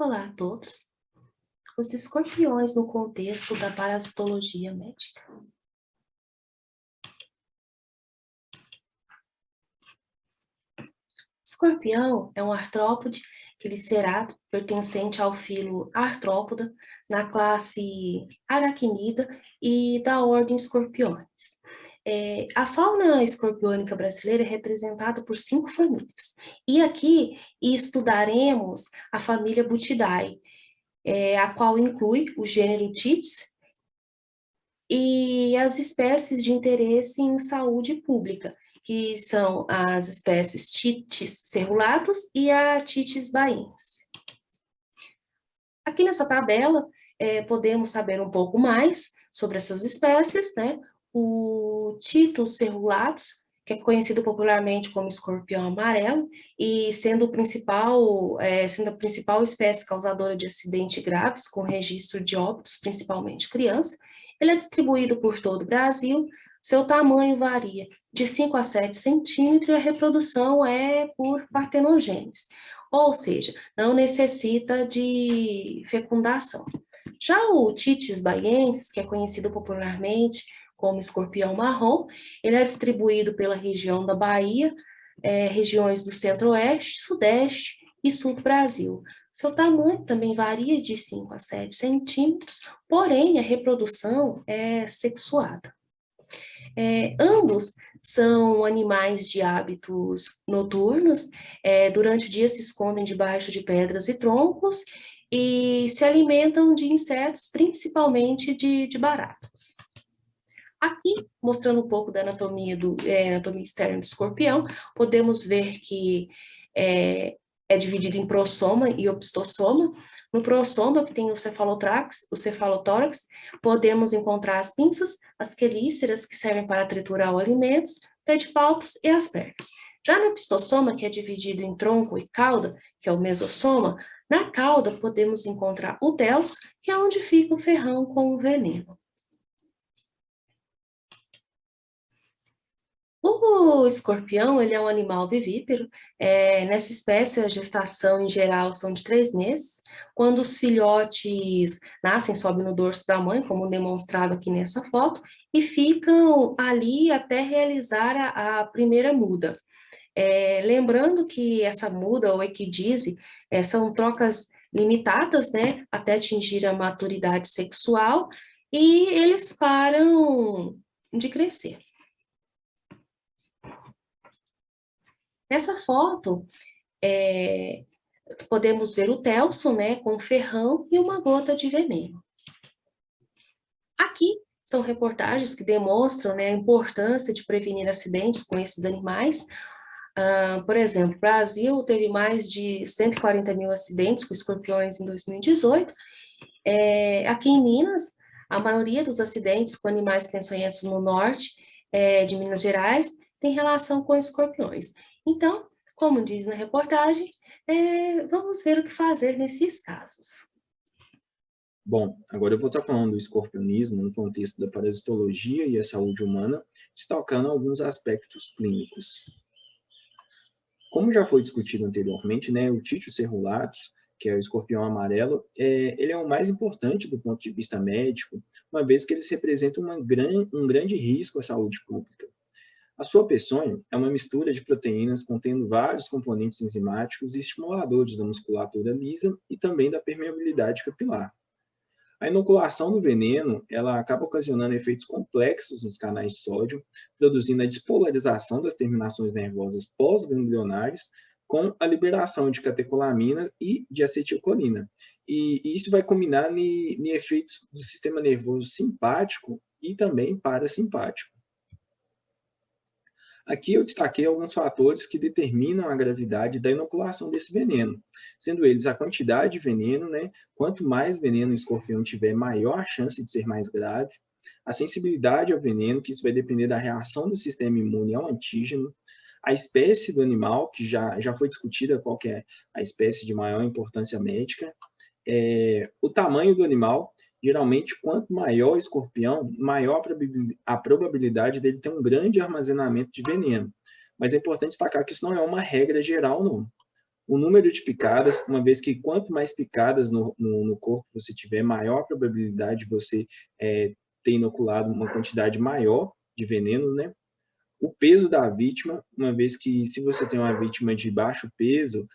Olá a todos. Os escorpiões no contexto da parasitologia médica. Escorpião é um artrópode quilicerado pertencente ao filo Artrópoda, na classe Arachnida e da ordem Scorpiones. A fauna escorpiônica brasileira é representada por 5 famílias. E aqui estudaremos a família Butidae, a qual inclui o gênero Tites e as espécies de interesse em saúde pública, que são as espécies Tites cerulatus e a Tites baiense. Aqui nessa tabela, podemos saber um pouco mais sobre essas espécies, né? O Titus cerulatus, que é conhecido popularmente como escorpião amarelo, e sendo a principal espécie causadora de acidentes graves, com registro de óbitos, principalmente crianças. Ele é distribuído por todo o Brasil, seu tamanho varia de 5 a 7 centímetros e a reprodução é por partenogênese, ou seja, não necessita de fecundação. Já o Tites baiensis, que é conhecido popularmente como escorpião marrom, ele é distribuído pela região da Bahia, regiões do centro-oeste, sudeste e sul do Brasil. Seu tamanho também varia de 5 a 7 centímetros, porém a reprodução é sexuada. Ambos são animais de hábitos noturnos, durante o dia se escondem debaixo de pedras e troncos e se alimentam de insetos, principalmente de baratas. Aqui, mostrando um pouco da anatomia externa do escorpião, podemos ver que é dividido em prossoma e opistosoma. No prossoma, que tem o cefalotórax, podemos encontrar as pinças, as quelíceras, que servem para triturar os alimentos, pedipalpos e as pernas. Já no opistosoma, que é dividido em tronco e cauda, que é o mesossoma, na cauda podemos encontrar o delso, que é onde fica o ferrão com o veneno. O escorpião, ele é um animal vivíparo. Nessa espécie, a gestação, em geral, são de 3 meses. Quando os filhotes nascem, sobem no dorso da mãe, como demonstrado aqui nessa foto, e ficam ali até realizar a primeira muda. Lembrando que essa muda, ou equidise, são trocas limitadas, né, até atingir a maturidade sexual, e eles param de crescer. Nessa foto, podemos ver o Telson, né, com ferrão e uma gota de veneno. Aqui são reportagens que demonstram, né, a importância de prevenir acidentes com esses animais. Por exemplo, o Brasil teve mais de 140 mil acidentes com escorpiões em 2018. Aqui em Minas, a maioria dos acidentes com animais peçonhentos no norte de Minas Gerais tem relação com escorpiões. Então, como diz na reportagem, vamos ver o que fazer nesses casos. Bom, agora eu vou estar falando do escorpionismo no contexto da parasitologia e a saúde humana, destacando alguns aspectos clínicos. Como já foi discutido anteriormente, né, o Titus cerulatus, que é o escorpião amarelo, ele é o mais importante do ponto de vista médico, uma vez que eles representam um grande risco à saúde pública. A sua peçonha é uma mistura de proteínas contendo vários componentes enzimáticos e estimuladores da musculatura lisa e também da permeabilidade capilar. A inoculação do veneno, ela acaba ocasionando efeitos complexos nos canais de sódio, produzindo a despolarização das terminações nervosas pós-ganglionares, com a liberação de catecolamina e de acetilcolina. E isso vai culminar em efeitos do sistema nervoso simpático e também parasimpático. Aqui eu destaquei alguns fatores que determinam a gravidade da inoculação desse veneno, sendo eles a quantidade de veneno, né? Quanto mais veneno o escorpião tiver, maior a chance de ser mais grave, a sensibilidade ao veneno, que isso vai depender da reação do sistema imune ao antígeno, a espécie do animal, que já foi discutida qual que é a espécie de maior importância médica, o tamanho do animal. Geralmente, quanto maior o escorpião, maior a probabilidade dele ter um grande armazenamento de veneno. Mas é importante destacar que isso não é uma regra geral, não. o número de picadas, uma vez que quanto mais picadas no corpo você tiver, maior a probabilidade de você ter inoculado uma quantidade maior de veneno, né? O peso da vítima, uma vez que se você tem uma vítima de baixo peso,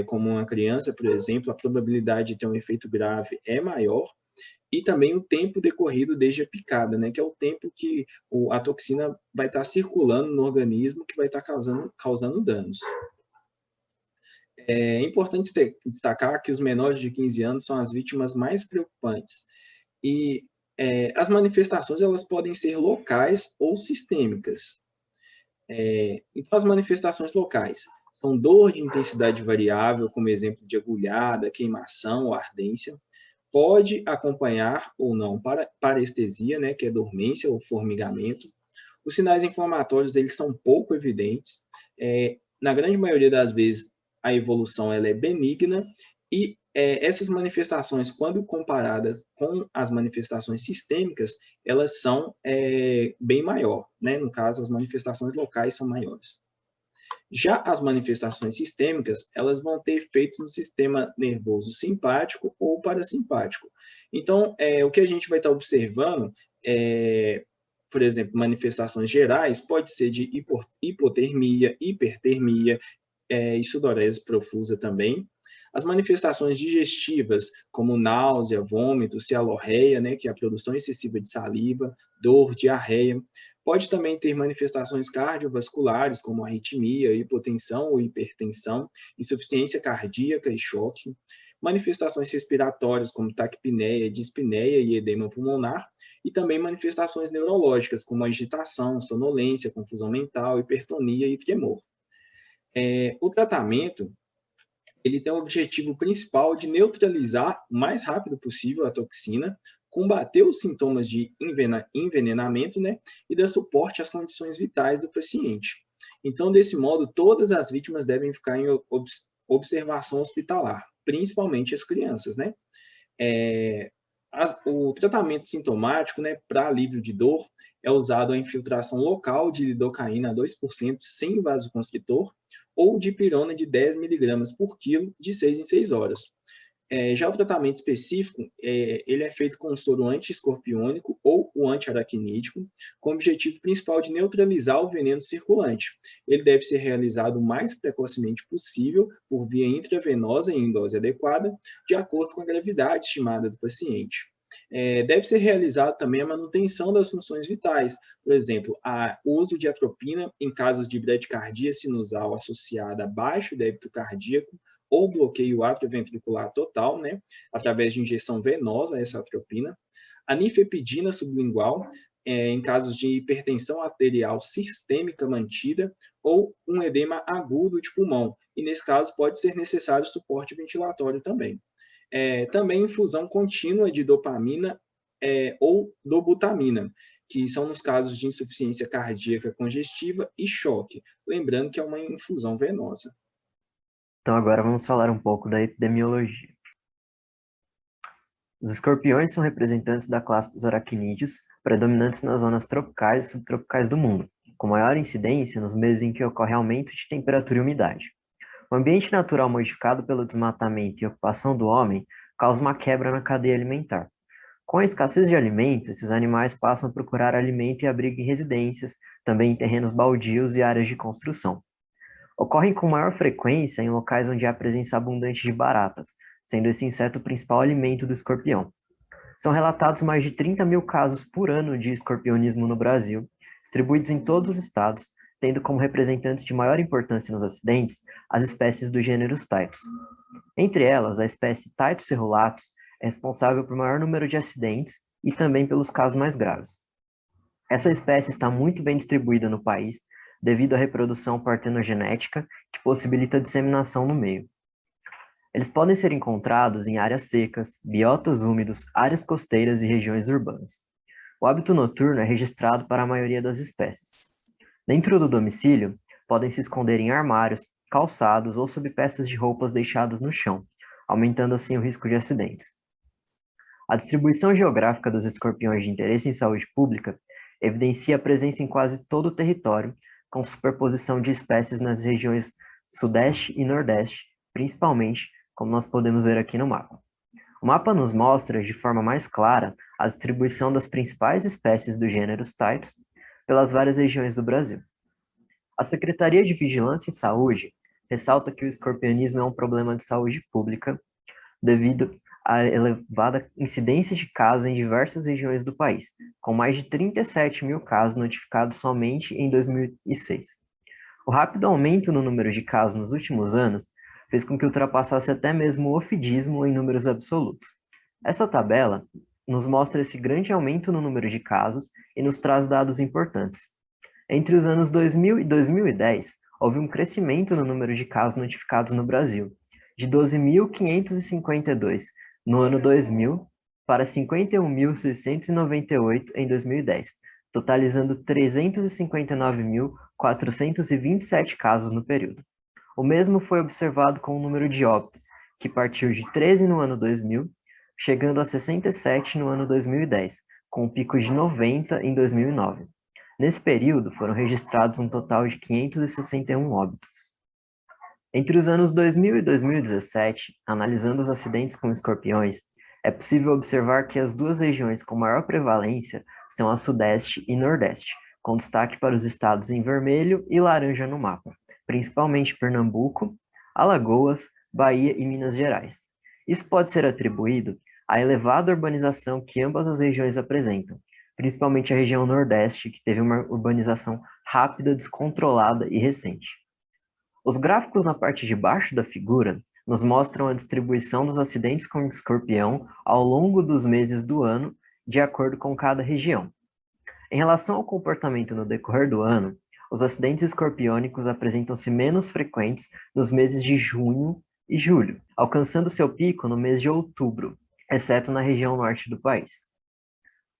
como uma criança, por exemplo, a probabilidade de ter um efeito grave é maior, e também o tempo decorrido desde a picada, né, que é o tempo que a toxina vai estar circulando no organismo, que vai estar causando danos. É importante destacar que os menores de 15 anos são as vítimas mais preocupantes, e as manifestações elas podem ser locais ou sistêmicas. Então, as manifestações locais são dor de intensidade variável, como exemplo de agulhada, queimação ou ardência. Pode acompanhar ou não parestesia, né, que é dormência ou formigamento. Os sinais inflamatórios eles são pouco evidentes. Na grande maioria das vezes, a evolução ela é benigna e essas manifestações, quando comparadas com as manifestações sistêmicas, elas são bem maior, né? No caso, as manifestações locais são maiores. Já as manifestações sistêmicas, elas vão ter efeitos no sistema nervoso simpático ou parasimpático. Então, o que a gente vai estar observando por exemplo, manifestações gerais, pode ser de hipotermia, hipertermia, e sudorese profusa também. As manifestações digestivas, como náusea, vômito, cialorreia, né, que é a produção excessiva de saliva, dor, diarreia. Pode também ter manifestações cardiovasculares, como arritmia, hipotensão ou hipertensão, insuficiência cardíaca e choque. Manifestações respiratórias, como taquipneia, dispneia e edema pulmonar. E também manifestações neurológicas, como agitação, sonolência, confusão mental, hipertonia e tremor. O tratamento ele tem o objetivo principal de neutralizar o mais rápido possível a toxina, combater os sintomas de envenenamento, né, e dar suporte às condições vitais do paciente. Então, desse modo, todas as vítimas devem ficar em observação hospitalar, principalmente as crianças, né? O tratamento sintomático, né, para alívio de dor, é usado a infiltração local de lidocaína a 2% sem vasoconstritor ou dipirona de 10 mg por quilo de 6 em 6 horas. Já o tratamento específico, ele é feito com o soro anti-escorpiônico ou o anti-aracnídico, com o objetivo principal de neutralizar o veneno circulante. Ele deve ser realizado o mais precocemente possível, por via intravenosa e em dose adequada, de acordo com a gravidade estimada do paciente. Deve ser realizado também a manutenção das funções vitais, por exemplo, o uso de atropina em casos de bradicardia sinusal associada a baixo débito cardíaco, ou bloqueio atrioventricular total, né, através de injeção venosa, essa atropina. A nifepidina sublingual, em casos de hipertensão arterial sistêmica mantida ou um edema agudo de pulmão. E, nesse caso, pode ser necessário suporte ventilatório também. Também infusão contínua de dopamina ou dobutamina, que são nos casos de insuficiência cardíaca congestiva e choque. Lembrando que é uma infusão venosa. Então agora vamos falar um pouco da epidemiologia. Os escorpiões são representantes da classe dos aracnídeos, predominantes nas zonas tropicais e subtropicais do mundo, com maior incidência nos meses em que ocorre aumento de temperatura e umidade. O ambiente natural modificado pelo desmatamento e ocupação do homem causa uma quebra na cadeia alimentar. Com a escassez de alimento, esses animais passam a procurar alimento e abrigo em residências, também em terrenos baldios e áreas de construção. Ocorrem com maior frequência em locais onde há presença abundante de baratas, sendo esse inseto o principal alimento do escorpião. São relatados mais de 30 mil casos por ano de escorpionismo no Brasil, distribuídos em todos os estados, tendo como representantes de maior importância nos acidentes as espécies do gênero Titus. Entre elas, a espécie Titus cerulatus é responsável por maior número de acidentes e também pelos casos mais graves. Essa espécie está muito bem distribuída no país, devido à reprodução partenogenética, que possibilita a disseminação no meio. Eles podem ser encontrados em áreas secas, biotas úmidos, áreas costeiras e regiões urbanas. O hábito noturno é registrado para a maioria das espécies. Dentro do domicílio, podem se esconder em armários, calçados ou sob peças de roupas deixadas no chão, aumentando assim o risco de acidentes. A distribuição geográfica dos escorpiões de interesse em saúde pública evidencia a presença em quase todo o território, com superposição de espécies nas regiões Sudeste e Nordeste, principalmente como nós podemos ver aqui no mapa. O mapa nos mostra de forma mais clara a distribuição das principais espécies do gênero Stapes pelas várias regiões do Brasil. A Secretaria de Vigilância e Saúde ressalta que o escorpionismo é um problema de saúde pública devido à elevada incidência de casos em diversas regiões do país, com mais de 37 mil casos notificados somente em 2006. O rápido aumento no número de casos nos últimos anos fez com que ultrapassasse até mesmo o ofidismo em números absolutos. Essa tabela nos mostra esse grande aumento no número de casos e nos traz dados importantes. Entre os anos 2000 e 2010, houve um crescimento no número de casos notificados no Brasil, de 12.552 no ano 2000 para 51.698 em 2010, totalizando 359.427 casos no período. O mesmo foi observado com o número de óbitos, que partiu de 13 no ano 2000, chegando a 67 no ano 2010, com um pico de 90 em 2009. Nesse período, foram registrados um total de 561 óbitos. Entre os anos 2000 e 2017, analisando os acidentes com escorpiões, é possível observar que as duas regiões com maior prevalência são a Sudeste e Nordeste, com destaque para os estados em vermelho e laranja no mapa, principalmente Pernambuco, Alagoas, Bahia e Minas Gerais. Isso pode ser atribuído à elevada urbanização que ambas as regiões apresentam, principalmente a região Nordeste, que teve uma urbanização rápida, descontrolada e recente. Os gráficos na parte de baixo da figura nos mostram a distribuição dos acidentes com escorpião ao longo dos meses do ano, de acordo com cada região. Em relação ao comportamento no decorrer do ano, os acidentes escorpiônicos apresentam-se menos frequentes nos meses de junho e julho, alcançando seu pico no mês de outubro, exceto na região norte do país.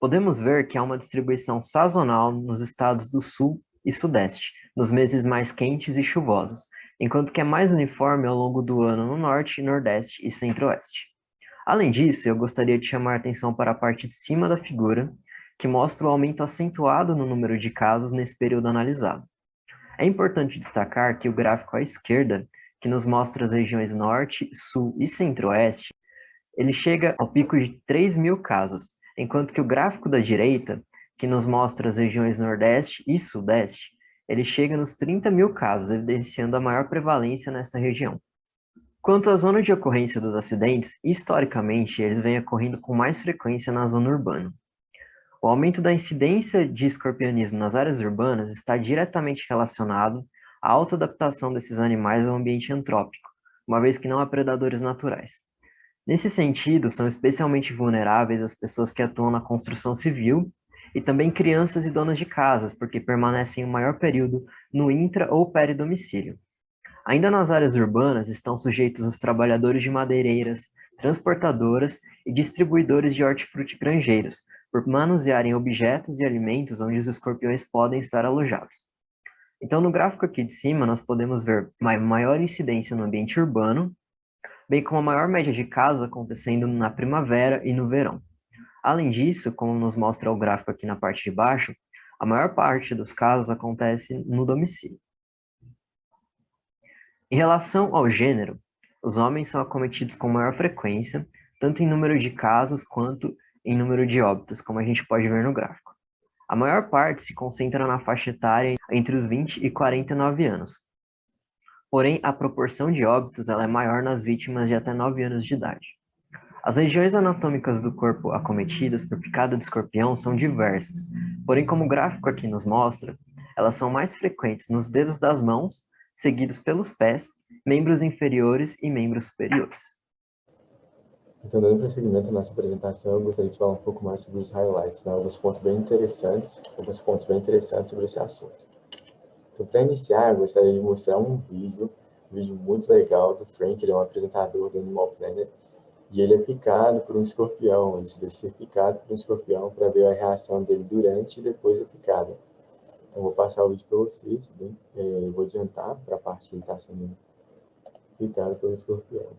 Podemos ver que há uma distribuição sazonal nos estados do sul e sudeste, nos meses mais quentes e chuvosos, enquanto que é mais uniforme ao longo do ano no norte, nordeste e centro-oeste. Além disso, eu gostaria de chamar a atenção para a parte de cima da figura, que mostra o aumento acentuado no número de casos nesse período analisado. É importante destacar que o gráfico à esquerda, que nos mostra as regiões norte, sul e centro-oeste, ele chega ao pico de 3.000 casos, enquanto que o gráfico da direita, que nos mostra as regiões nordeste e sudeste, ele chega nos 30.000 casos, evidenciando a maior prevalência nessa região. Quanto à zona de ocorrência dos acidentes, historicamente, eles vêm ocorrendo com mais frequência na zona urbana. O aumento da incidência de escorpionismo nas áreas urbanas está diretamente relacionado à alta adaptação desses animais ao ambiente antrópico, uma vez que não há predadores naturais. Nesse sentido, são especialmente vulneráveis as pessoas que atuam na construção civil e também crianças e donas de casas, porque permanecem um maior período no intra- ou peridomicílio. Ainda nas áreas urbanas estão sujeitos os trabalhadores de madeireiras, transportadoras e distribuidores de hortifruti granjeiros, por manusearem objetos e alimentos onde os escorpiões podem estar alojados. Então, no gráfico aqui de cima, nós podemos ver maior incidência no ambiente urbano, bem como a maior média de casos acontecendo na primavera e no verão. Além disso, como nos mostra o gráfico aqui na parte de baixo, a maior parte dos casos acontece no domicílio. Em relação ao gênero, os homens são acometidos com maior frequência, tanto em número de casos quanto em número de óbitos, como a gente pode ver no gráfico. A maior parte se concentra na faixa etária entre os 20 e 49 anos. Porém, a proporção de óbitos ela é maior nas vítimas de até 9 anos de idade. As regiões anatômicas do corpo acometidas por picada de escorpião são diversas, porém, como o gráfico aqui nos mostra, elas são mais frequentes nos dedos das mãos, seguidos pelos pés, membros inferiores e membros superiores. Então, dando prosseguimento à nossa apresentação, eu gostaria de falar um pouco mais sobre os highlights, né? alguns pontos bem interessantes sobre esse assunto. Então, para iniciar, eu gostaria de mostrar um vídeo muito legal do Frank, ele é um apresentador do Animal Planet, e ele é picado por um escorpião, ele decide ser picado por um escorpião para ver a reação dele durante e depois da picada. Então, vou passar o vídeo para vocês, né? Eu vou adiantar para a parte que ele está sendo picado pelo escorpião.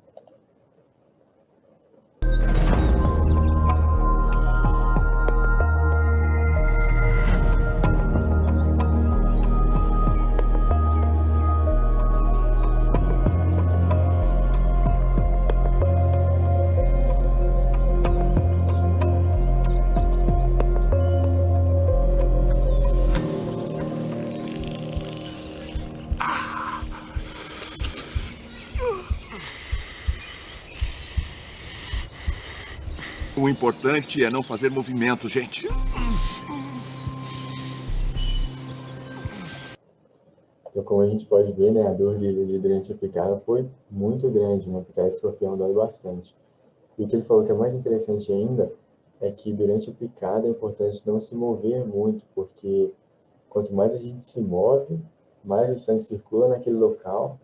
O importante é não fazer movimento, gente. Então, como a gente pode ver, né, a dor dele durante a picada foi muito grande. Uma picada de escorpião dói bastante. E o que ele falou que é mais interessante ainda é que durante a picada é importante não se mover muito, porque quanto mais a gente se move, mais o sangue circula naquele local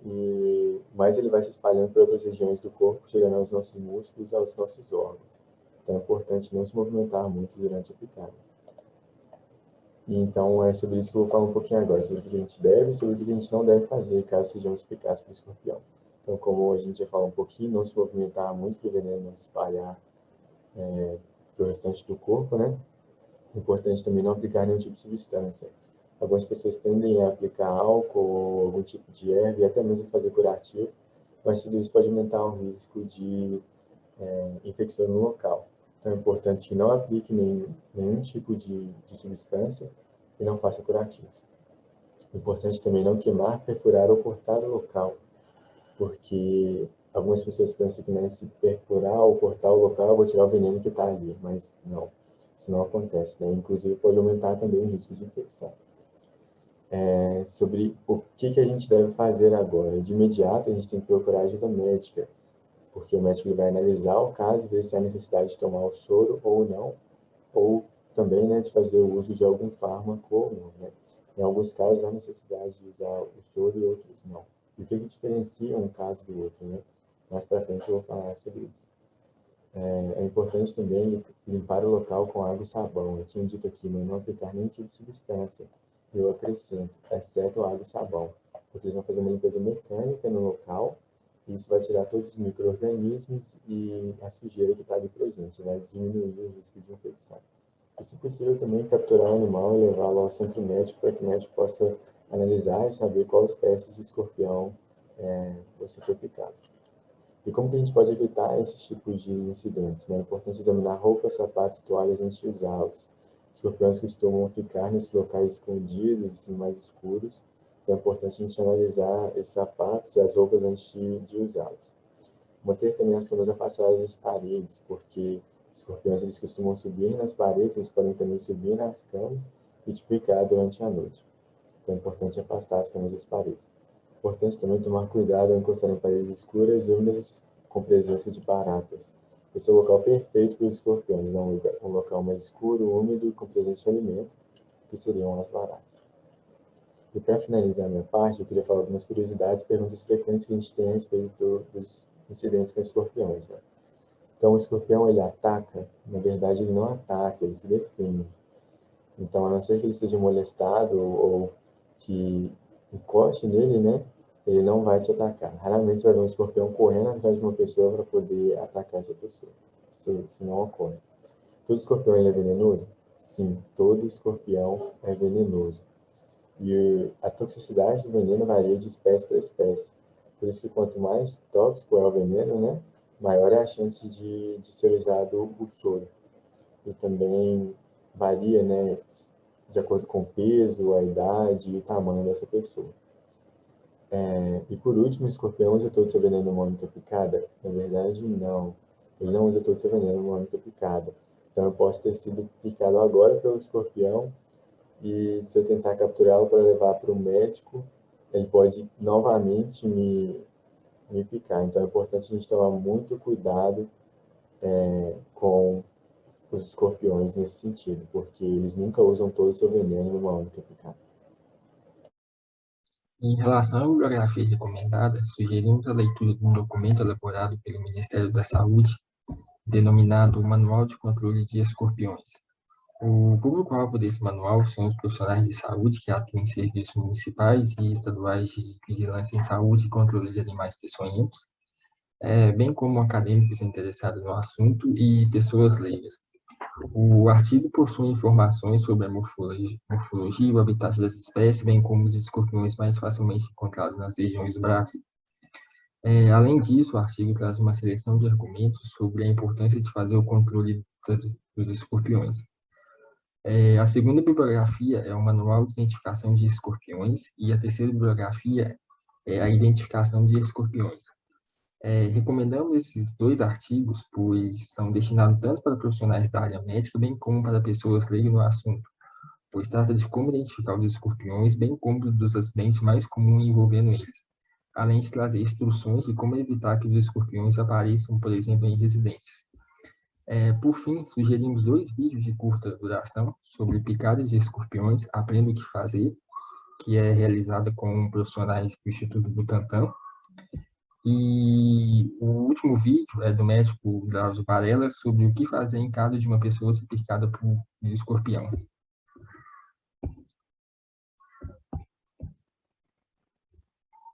e mais ele vai se espalhando para outras regiões do corpo, chegando aos nossos músculos e aos nossos órgãos. Então é importante não se movimentar muito durante a picada. E então é sobre isso que eu vou falar um pouquinho agora, sobre o que a gente deve e sobre o que a gente não deve fazer caso sejamos picados por escorpião. Então, como a gente já falou um pouquinho, não se movimentar muito para o veneno não se espalhar para o restante do corpo, né? É importante também não aplicar nenhum tipo de substância. Algumas pessoas tendem a aplicar álcool ou algum tipo de erva e até mesmo fazer curativo, mas tudo isso pode aumentar o risco de infecção no local. Então é importante que não aplique nenhum tipo de substância e não faça curativos. É importante também não queimar, perfurar ou cortar o local, porque algumas pessoas pensam que, né, se perfurar ou cortar o local, eu vou tirar o veneno que está ali, mas não, isso não acontece, né? Inclusive pode aumentar também o risco de infecção. Sobre o que a gente deve fazer agora. De imediato, a gente tem que procurar ajuda médica, porque o médico ele vai analisar o caso e ver se há necessidade de tomar o soro ou não, ou também, né, de fazer o uso de algum fármaco ou não, né? Em alguns casos, há necessidade de usar o soro e outros não. E o que diferencia um caso do outro, né? Mais para frente eu vou falar sobre isso. É importante também limpar o local com água e sabão. Eu tinha dito aqui, né, não aplicar nenhum tipo de substância. Eu acrescento, exceto água e sabão, porque eles vão fazer uma limpeza mecânica no local e isso vai tirar todos os micro-organismos e a sujeira que está ali presente, vai diminuir o risco de infecção. E, se possível, também capturar o animal e levá-lo ao centro médico para que o médico possa analisar e saber qual espécie de escorpião você foi picado. E como que a gente pode evitar esses tipos de incidentes, né? É importante examinar roupas, sapatos e toalhas antes de usá-los. Escorpiões costumam ficar nesses locais escondidos, assim, mais escuros, então é importante a gente analisar esses sapatos e as roupas antes de usá-los. Manter também as camas afastadas das paredes, porque os escorpiões eles costumam subir nas paredes, eles podem também subir nas camas e te picar durante a noite. Então é importante afastar as camas das paredes. É importante também tomar cuidado ao encostar em paredes escuras e úmidas com presença de baratas. Esse é o local perfeito para os escorpiões, né? Um local mais escuro, úmido, com presença de alimento, que seriam as baratas. E para finalizar a minha parte, eu queria falar algumas curiosidades, perguntas frequentes que a gente tem a respeito dos incidentes com escorpiões, né? Então, o escorpião, ele ataca? Na verdade, ele não ataca, ele se defende. Então, a não ser que ele seja molestado ou que encoste nele, né, ele não vai te atacar. Raramente você vai ver um escorpião correndo atrás de uma pessoa para poder atacar essa pessoa. Isso não ocorre. Todo escorpião ele é venenoso? Sim, todo escorpião é venenoso. E a toxicidade do veneno varia de espécie para espécie. Por isso que quanto mais tóxico é o veneno, né, maior é a chance de ser usado o soro. E também varia, né, de acordo com o peso, a idade e o tamanho dessa pessoa. E por último, o escorpião usa todo o seu veneno numa única picada? Na verdade, não. Ele não usa todo o seu veneno numa única picada. Então, eu posso ter sido picado agora pelo escorpião e se eu tentar capturá-lo para levar para o médico, ele pode novamente me picar. Então, é importante a gente tomar muito cuidado com os escorpiões nesse sentido, porque eles nunca usam todo o seu veneno numa única picada. Em relação à bibliografia recomendada, sugerimos a leitura de um documento elaborado pelo Ministério da Saúde, denominado Manual de Controle de Escorpiões. O público-alvo desse manual são os profissionais de saúde que atuam em serviços municipais e estaduais de vigilância em saúde e controle de animais peçonhentos, bem como acadêmicos interessados no assunto e pessoas leigas. O artigo possui informações sobre a morfologia e o habitat das espécies, bem como os escorpiões mais facilmente encontrados nas regiões do Brasil. Além disso, o artigo traz uma seleção de argumentos sobre a importância de fazer o controle dos escorpiões. A segunda bibliografia é o Manual de Identificação de Escorpiões e a terceira bibliografia é a Identificação de Escorpiões. Recomendamos esses 2 artigos, pois são destinados tanto para profissionais da área médica, bem como para pessoas leigas no assunto, pois trata de como identificar os escorpiões, bem como dos acidentes mais comuns envolvendo eles, além de trazer instruções de como evitar que os escorpiões apareçam, por exemplo, em residências. Por fim, sugerimos 2 vídeos de curta duração sobre picadas de escorpiões, Aprenda o que fazer, que é realizada com profissionais do Instituto Butantan. E o último vídeo é do médico Drauzio Varela sobre o que fazer em caso de uma pessoa ser picada por um escorpião.